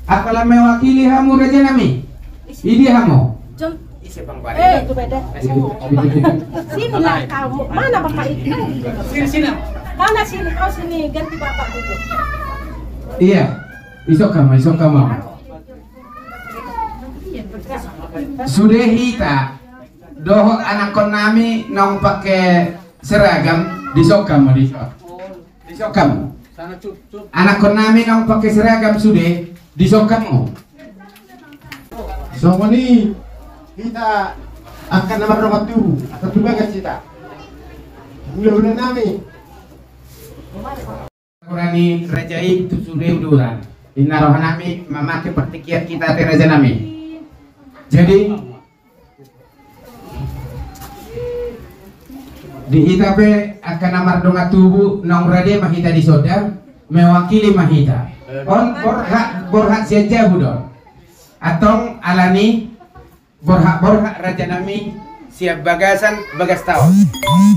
Akala mewakili hamu raja nami. Ini hamu. Itu beda. Sini lah kamu. Mana bapak itu? Sini. Mana sini? Kau sini ganti bapak dulu. Iya. Isok kamu. Sudah hita. Doho anak konami nong pakai seragam di sokam di sokam. Anak konami nong pakai seragam sudah di sokam. So ini kita akan nomor waktu atau juga kita. Udah nami. Kurani rajai itu sudah uduran. Di narohan nami memakai pertikiat kita te raja nami. Jadi di hitape akan namar donga tubuh nong rade mahita di soda mewakili mahita. On borhak saja budon. Atong alani borhak raja nami siap bagasan bagas tahu.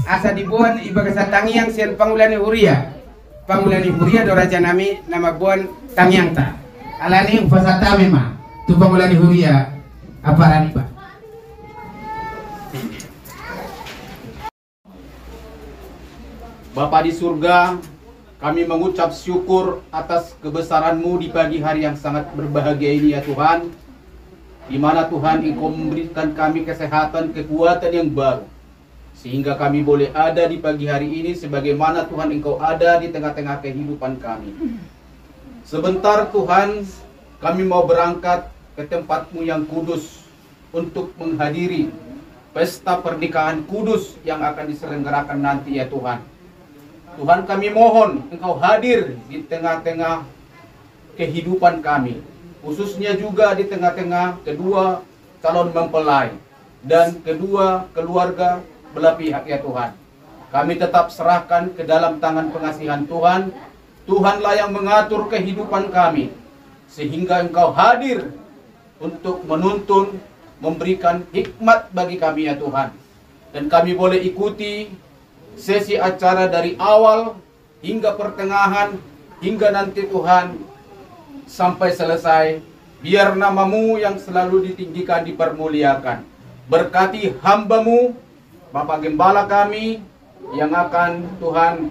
Asa dibuat ibagasan tangiang siap pangulani huria. Pangulani huria do raja nami nama buan tangiang ta. Alani ufasata memang tu pangulani huria apa rani ba. Bapa di surga, kami mengucap syukur atas kebesaran-Mu di pagi hari yang sangat berbahagia ini ya Tuhan, di mana Tuhan Engkau memberikan kami kesehatan, kekuatan yang baru, sehingga kami boleh ada di pagi hari ini sebagaimana Tuhan Engkau ada di tengah-tengah kehidupan kami. Sebentar Tuhan, kami mau berangkat ke tempat-Mu yang kudus untuk menghadiri pesta pernikahan kudus yang akan diselenggarakan nanti ya Tuhan. Tuhan, kami mohon Engkau hadir di tengah-tengah kehidupan kami, khususnya juga di tengah-tengah kedua calon mempelai dan kedua keluarga belah pihak ya Tuhan. Kami tetap serahkan ke dalam tangan pengasihan Tuhan. Tuhanlah yang mengatur kehidupan kami, sehingga Engkau hadir untuk menuntun, memberikan hikmat bagi kami ya Tuhan. Dan kami boleh ikuti sesi acara dari awal hingga pertengahan, hingga nanti Tuhan sampai selesai. Biar nama-Mu yang selalu ditinggikan, dipermuliakan. Berkati hamba-Mu, Bapak Gembala kami, yang akan Tuhan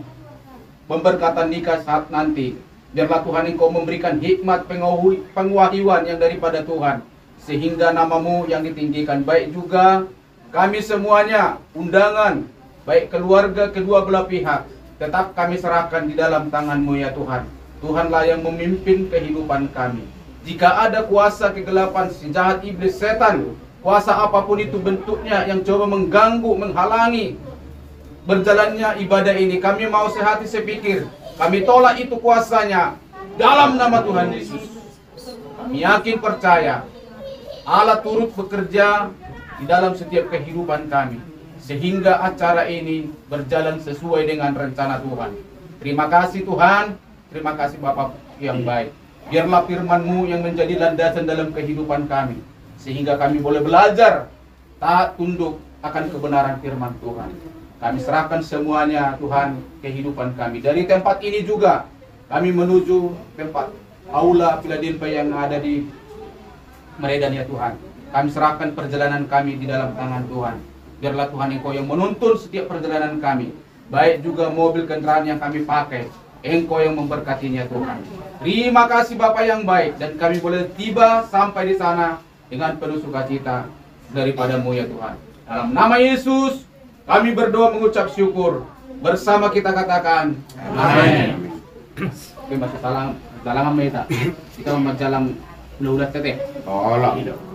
memberkatan nikah saat nanti. Biarlah Tuhan Engkau memberikan hikmat pengwahyuan yang daripada Tuhan, sehingga nama-Mu yang ditinggikan. Baik juga kami semuanya, undangan, baik keluarga kedua belah pihak, tetap kami serahkan di dalam tangan-Mu ya Tuhan. Tuhanlah yang memimpin kehidupan kami. Jika ada kuasa kegelapan, si jahat iblis setan, kuasa apapun itu bentuknya yang coba mengganggu, menghalangi berjalannya ibadah ini, kami mau sehati sepikir, kami tolak itu kuasanya dalam nama Tuhan Yesus. Kami yakin percaya Allah turut bekerja di dalam setiap kehidupan kami, sehingga acara ini berjalan sesuai dengan rencana Tuhan. Terima kasih Tuhan, terima kasih Bapak yang baik. Biarlah firman-Mu yang menjadi landasan dalam kehidupan kami, sehingga kami boleh belajar taat tunduk akan kebenaran firman Tuhan. Kami serahkan semuanya Tuhan kehidupan kami. Dari tempat ini juga kami menuju tempat aula Philadelphia yang ada di Medan ya Tuhan. Kami serahkan perjalanan kami di dalam tangan Tuhan. Biarlah Tuhan Engkau yang menuntun setiap perjalanan kami, baik juga mobil kendaraan yang kami pakai, Engkau yang memberkatinya Tuhan. Terima kasih Bapa yang baik, dan kami boleh tiba sampai di sana dengan penuh sukacita daripada-Mu ya Tuhan. Dalam nama Yesus kami berdoa mengucap syukur. Bersama kita katakan amin. Oke, masih salam meta. Kita mau jalan udah teteh. Tolong.